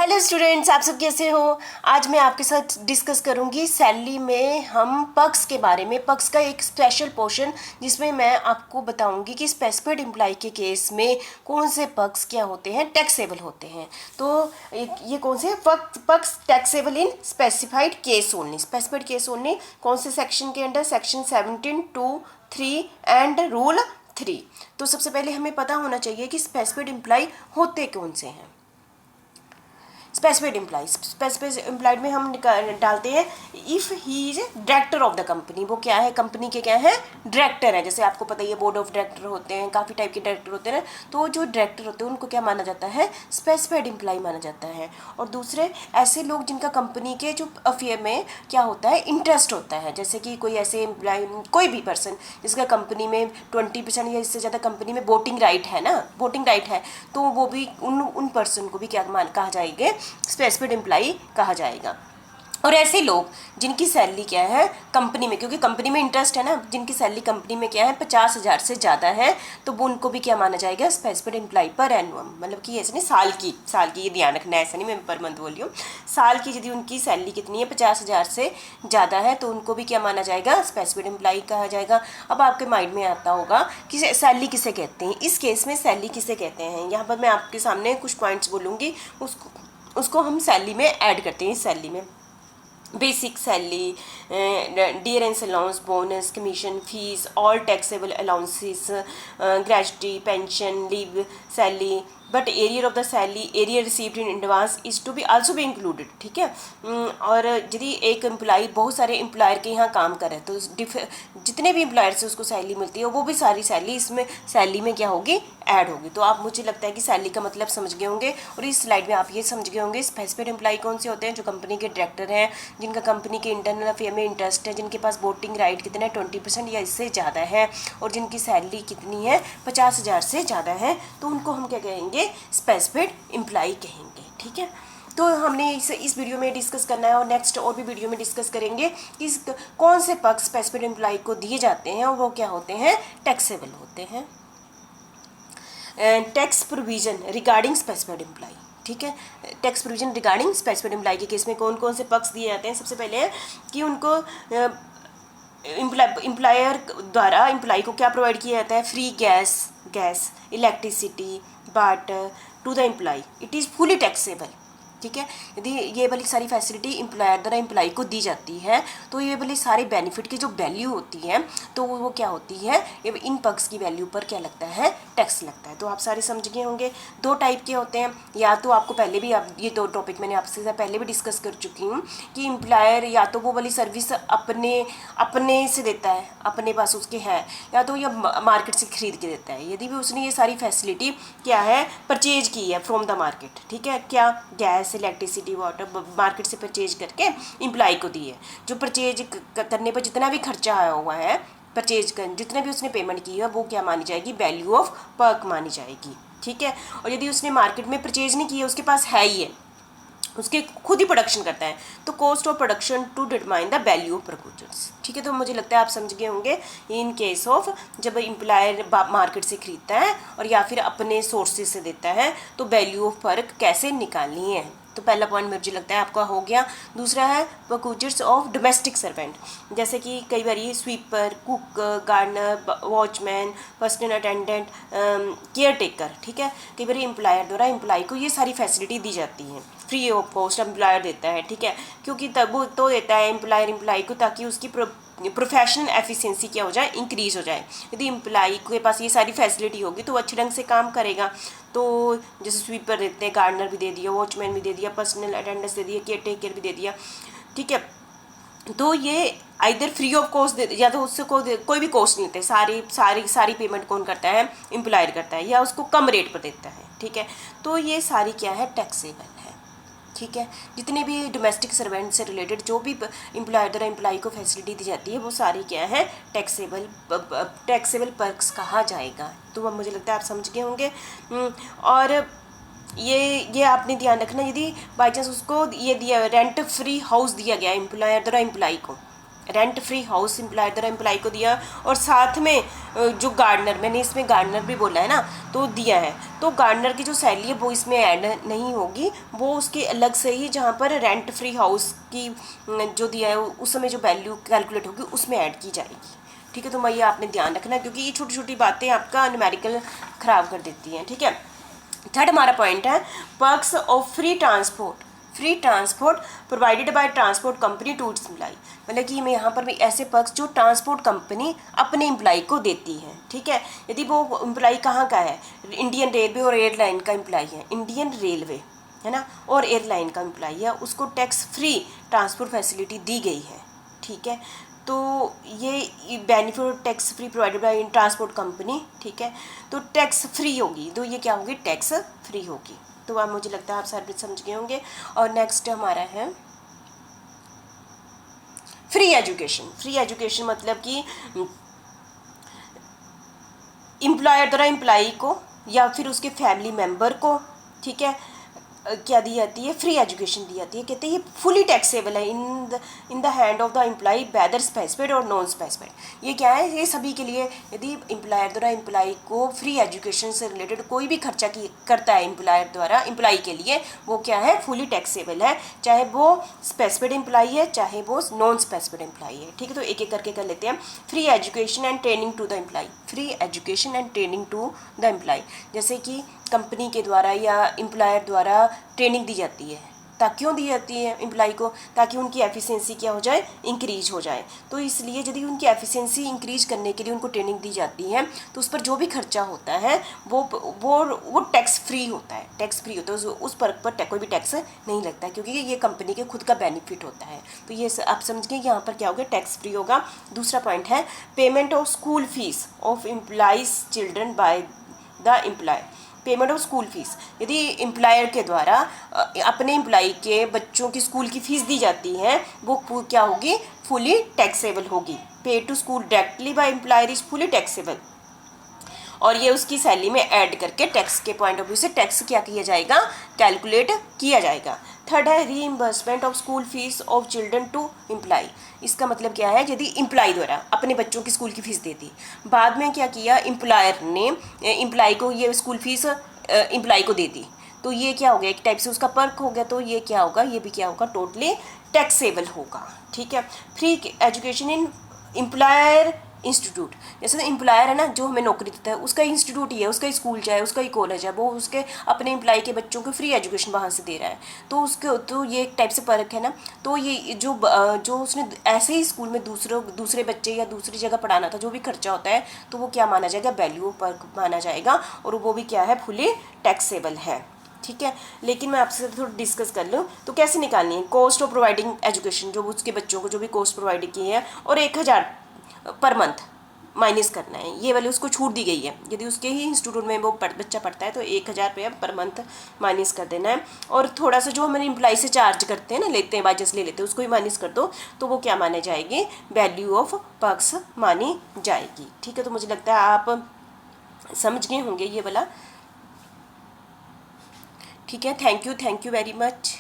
Hello students, आप सब कैसे हो। आज मैं आपके साथ डिस्कस करूंगी सैलरी में हम पर्क्स के बारे में। पर्क्स का एक स्पेशल पोर्शन जिसमें मैं आपको बताऊंगी कि स्पेसिफाइड एम्प्लॉय के केस में कौन से पर्क्स क्या होते हैं, टैक्सेबल होते हैं। तो ये कौन से perks taxable in specified case only. Specified case only कौन से सेक्शन के अंडर? Section 17(2)(3) and rule 3। तो सबसे पहले हमें पता होना चाहिए कि स्पेसिफाइड एम्प्लॉय होते कौन से हैं। स्पेसिफाइड एम्प्लॉयड में हम डालते हैं if he is director of the company. वो क्या है? कंपनी के क्या है? डायरेक्टर है। जैसे आपको पता ही है बोर्ड ऑफ डायरेक्टर होते हैं, काफ़ी टाइप के डायरेक्टर होते हैं ना। तो जो डायरेक्टर होते हैं उनको क्या माना जाता है? स्पेसिफाइड एम्प्लॉय माना जाता है। और दूसरे ऐसे लोग जिनका कंपनी के जो अफेयर में क्या होता है? इंटरेस्ट होता है। जैसे कि कोई ऐसे एम्प्लॉय, कोई भी पर्सन जिसका कंपनी में 20% या इससे ज़्यादा कंपनी में वोटिंग राइट है ना, वोटिंग राइट है, तो वो भी उन पर्सन को भी क्या कहा जाएगा? स्पेसिफाइड एम्प्लॉय कहा जाएगा। और ऐसे लोग जिनकी सैलरी क्या है कंपनी में, क्योंकि कंपनी में इंटरेस्ट है ना, जिनकी सैलरी कंपनी में क्या है 50,000 से ज़्यादा है, तो वो उनको भी क्या माना जाएगा? स्पेसिफाइड एम्प्लॉय पर एनुअम। मतलब कि ऐसे नहीं, साल की ये ध्यान रखना है, ऐसा नहीं मैं पर मंथ बोल रही हूँ। साल की यदि उनकी सैलरी कितनी है 50,000 से ज़्यादा है तो उनको भी क्या माना जाएगा? स्पेसिफाइड एम्प्लॉय कहा जाएगा। अब आपके माइंड में आता होगा कि सैलरी किसे कहते हैं। इस केस में सैलरी किसे कहते हैं, यहाँ पर मैं आपके सामने कुछ पॉइंट्स बोलूँगी, उसको हम सैलरी में ऐड करते हैं। इस सैलरी में basic salary, dearness allowance, bonus, commission, fees, all taxable allowances, gratuity, pension, leave salary, but arrear of the salary, arrear received in advance is to be also be included. ठीक है। और यदि एक employ बहुत सारे employer के यहाँ काम करे तो जितने भी एम्प्लॉयर से उसको सैलरी मिलती है वो भी सारी सैलरी इसमें सैलरी में क्या होगी? ऐड होगी। तो आप, मुझे लगता है कि सैलरी का मतलब समझ गए होंगे। और इस स्लाइड में आप ये समझ गए होंगे स्पेसिफाइड एम्प्लॉय कौन से होते हैं? जो कंपनी के डायरेक्टर हैं, जिनका कंपनी के इंटरनल अफेयर में इंटरेस्ट है, जिनके पास वोटिंग राइट कितना है 20% या इससे ज़्यादा है, और जिनकी सैलरी कितनी है 50,000 से ज़्यादा है, तो उनको हम क्या कहेंगे? स्पेसिफाइड एम्प्लॉय कहेंगे। ठीक है। तो हमने इस वीडियो में डिस्कस करना है और नेक्स्ट और भी वीडियो में डिस्कस करेंगे कि कौन से पक्ष स्पेसिफाइड एम्प्लॉय को दिए जाते हैं और वो क्या होते हैं? टैक्सेबल होते हैं। Tax provision regarding specified employ. ठीक है। Tax provision regarding specified employ के केस में कौन कौन से पक्ष दिए जाते हैं? सबसे पहले है कि उनको एम्प्लॉयर द्वारा एम्प्लॉय को क्या प्रोवाइड किया जाता है? Free gas, electricity, water to the employ. It is fully taxable. ठीक है। यदि ये वाली सारी फैसिलिटी एम्प्लॉयर द्वारा एम्प्लॉय को दी जाती है तो ये वाली सारे बेनिफिट की जो वैल्यू होती है तो वो क्या होती है? ये इन पक्ष की वैल्यू पर क्या लगता है? टैक्स लगता है। तो आप सारे समझ गए होंगे। दो टाइप के होते हैं, या तो आपको पहले भी ये दो टॉपिक मैंने आपसे पहले भी डिस्कस कर चुकी हूँ कि एम्प्लॉयर या तो वो वाली सर्विस अपने से देता है, अपने पास उसके है, या तो ये मार्केट से खरीद के देता है। यदि भी उसने ये सारी फैसिलिटी क्या है परचेज की है फ्रॉम द मार्केट। ठीक है। क्या? गैस, इलेक्ट्रिसिटी, वाटर मार्केट से परचेज करके एम्प्लॉय को दी है। जो परचेज करने पर जितना भी खर्चा आया हुआ है, परचेज कर जितने भी उसने पेमेंट की है वो क्या मानी जाएगी? वैल्यू ऑफ पर्क मानी जाएगी। ठीक है। और यदि उसने मार्केट में परचेज नहीं की है, उसके पास है ही है, उसके खुद ही प्रोडक्शन करता है, तो cost of production to determine the value of producers. ठीक है। तो मुझे लगता है आप समझ गए होंगे इन केस ऑफ जब एम्प्लॉयर मार्केट से खरीदता है और या फिर अपने सोर्सेज से देता है तो वैल्यू ऑफ फर्क कैसे निकालनी है। तो पहला पॉइंट मुझे लगता है आपका हो गया। दूसरा है वर्कर्स ऑफ डोमेस्टिक सर्वेंट, जैसे कि कई बार ये sweeper, cook, gardener, watchman, personal attendant, caretaker. ठीक है। कई बार एम्प्लॉयर द्वारा एम्प्लॉय को ये सारी फैसिलिटी दी जाती हैं, फ्री ऑफ कॉस्ट एम्प्लॉयर देता है। ठीक है। क्योंकि तब वो तो देता है एम्प्लॉय को ताकि उसकी प्रोफेशनल एफिशिएंसी क्या हो जाए? इंक्रीज हो जाए। यदि एम्प्लॉय के पास ये सारी फैसिलिटी होगी तो वो अच्छे ढंग से काम करेगा। तो जैसे स्वीपर देते हैं, गार्डनर भी दे दिया, वॉचमैन भी दे दिया, पर्सनल अटेंडेंस दे दिया, केयर टेकर भी दे दिया। ठीक है। तो ये आइदर फ्री ऑफ कॉस्ट दे या तो उससे कोई भी कॉस्ट नहीं लेते, सारी पेमेंट कौन करता है? एम्प्लॉयर करता है, या उसको कम रेट पर देता है। ठीक है। तो ये सारी क्या है? टैक्सेबल है। ठीक है। जितने भी डोमेस्टिक सर्वेंट से रिलेटेड जो भी एम्प्लॉयर द्वारा एम्प्लॉय को फैसिलिटी दी जाती है वो सारी क्या है? टैक्सेबल पर्क्स कहा जाएगा। तो अब मुझे लगता है आप समझ गए होंगे। और ये आपने ध्यान रखना, यदि बाई चांस उसको ये दिया रेंट फ्री हाउस दिया गया एम्प्लॉयर द्वारा एम्प्लॉय को, रेंट फ्री हाउस एम्प्लॉयर द्वारा एम्प्लॉय को दिया, और साथ में जो गार्डनर, मैंने इसमें गार्डनर भी बोला है ना, तो दिया है, तो गार्डनर की जो सैलरी है वो इसमें ऐड नहीं होगी, वो उसके अलग से ही जहाँ पर रेंट फ्री हाउस की जो दिया है उस समय जो वैल्यू कैलकुलेट होगी उसमें ऐड की जाएगी। ठीक है, तो मैं ये आपने ध्यान रखना, क्योंकि ये छोटी छोटी बातें आपका न्यूमेरिकल ख़राब कर देती हैं। ठीक है, थर्ड हमारा पॉइंट है perks of free transport. Free transport provided by transport company to its employ, मतलब कि मैं यहाँ पर भी ऐसे पर्क्स जो ट्रांसपोर्ट कंपनी अपने एम्प्लॉय को देती है। ठीक है, यदि वो एम्प्लॉय कहाँ का है, इंडियन रेलवे और एयरलाइन का एम्प्लॉय है, इंडियन रेलवे है ना और एयरलाइन का एम्प्लॉय है, उसको टैक्स फ्री ट्रांसपोर्ट फैसिलिटी दी गई है। ठीक है, तो ये benefit tax free provided by transport company. ठीक है, तो टैक्स फ्री होगी, तो ये क्या होगी, टैक्स फ्री होगी। तो आप, मुझे लगता है आप सारे समझ गए होंगे। और नेक्स्ट हमारा है फ्री एजुकेशन। फ्री एजुकेशन मतलब कि एम्प्लॉयर द्वारा एम्प्लॉई को या फिर उसके फैमिली मेम्बर को, ठीक है, क्या दी जाती है, फ्री एजुकेशन दी जाती है। कहते हैं ये फुली टैक्सेबल है in the hand of the employ whether specified और नॉन स्पेसिफाइड। ये क्या है, ये सभी के लिए, यदि एम्प्लॉयर द्वारा एम्प्लॉय को फ्री एजुकेशन से रिलेटेड कोई भी खर्चा करता है एम्प्लॉयर द्वारा एम्प्लॉय के लिए, वो क्या है, फुली टैक्सेबल है, चाहे वो स्पेसिफाइड एम्प्लॉय है चाहे वो नॉन स्पेसिफाइड एम्प्लॉय है। ठीक है, तो एक एक करके कर लेते हैं। Free education and training to the employ. Free education and training to the employ, जैसे कि कंपनी के द्वारा या एम्प्लॉयर द्वारा ट्रेनिंग दी जाती है, ताकि क्यों दी जाती है एम्प्लॉय को, ताकि उनकी एफिशिएंसी क्या हो जाए, इंक्रीज हो जाए। तो इसलिए यदि उनकी एफिशिएंसी इंक्रीज करने के लिए उनको ट्रेनिंग दी जाती है, तो उस पर जो भी खर्चा होता है वो टैक्स फ्री होता है, टैक्स फ्री होता है, उस पर कोई भी टैक्स नहीं लगता है, क्योंकि ये कंपनी के खुद का बेनिफिट होता है। तो ये आप समझ गए, यहाँ पर क्या होगा, टैक्स फ्री होगा। दूसरा पॉइंट है payment of school fees of employees children by the employ. Payment of school fees, यदि एम्प्लॉयर के द्वारा अपने एम्प्लॉय के बच्चों की स्कूल की फ़ीस दी जाती है, वो क्या होगी, फुली टैक्सेबल होगी। Pay to school directly by employer is fully taxable, और ये उसकी सैलरी में ऐड करके टैक्स के पॉइंट ऑफ व्यू से टैक्स क्या किया जाएगा, कैलकुलेट किया जाएगा। थर्ड है reimbursement of school fees of children to employ. इसका मतलब क्या है, यदि एम्प्लॉय द्वारा अपने बच्चों की स्कूल की फ़ीस देती, बाद में क्या किया, एम्प्लॉयर ने एम्प्लॉय को ये स्कूल फीस एम्प्लॉय को दे दी, तो ये क्या हो गया, एक टाइप से उसका पर्क हो गया, तो ये क्या होगा, ये भी क्या होगा, टोटली टैक्सेबल होगा। ठीक है, free education in employer institute, जैसे एम्प्लॉयर है ना जो हमें नौकरी देता है, उसका इंस्टीट्यूट ही है, उसका स्कूल चाहे उसका ही कॉलेज है, वो उसके अपने एम्प्लॉय के बच्चों को फ्री एजुकेशन वहाँ से दे रहा है, तो उसके, तो ये एक टाइप से फ़र्क है ना। तो ये जो उसने ऐसे ही स्कूल में दूसरे बच्चे या दूसरी जगह पढ़ाना था, जो भी खर्चा होता है, तो वो क्या माना जाएगा, वैल्यू पर माना जाएगा, और वो भी क्या है, फुली टैक्सेबल है। ठीक है, लेकिन मैं आपसे थोड़ा डिस्कस कर लूँ तो कैसे निकालनी है, कॉस्ट ऑफ प्रोवाइडिंग एजुकेशन, जो उसके बच्चों को जो भी कॉस्ट प्रोवाइड की है, और 1000 पर मंथ माइनस करना है, ये वाली उसको छूट दी गई है, यदि उसके ही इंस्टीट्यूट में वो बच्चा पढ़ता है तो 1000 रुपया पर मंथ माइनस कर देना है, और थोड़ा सा जो हमारे एम्प्लॉय से चार्ज करते हैं ना, लेते हैं वाजस ले लेते हैं, उसको भी माइनस कर दो, तो वो क्या माने जाएगी, वैल्यू ऑफ पर्क्स मानी जाएगी। ठीक है, तो मुझे लगता है आप समझ गए होंगे ये वाला। ठीक है, थैंक यू वेरी मच।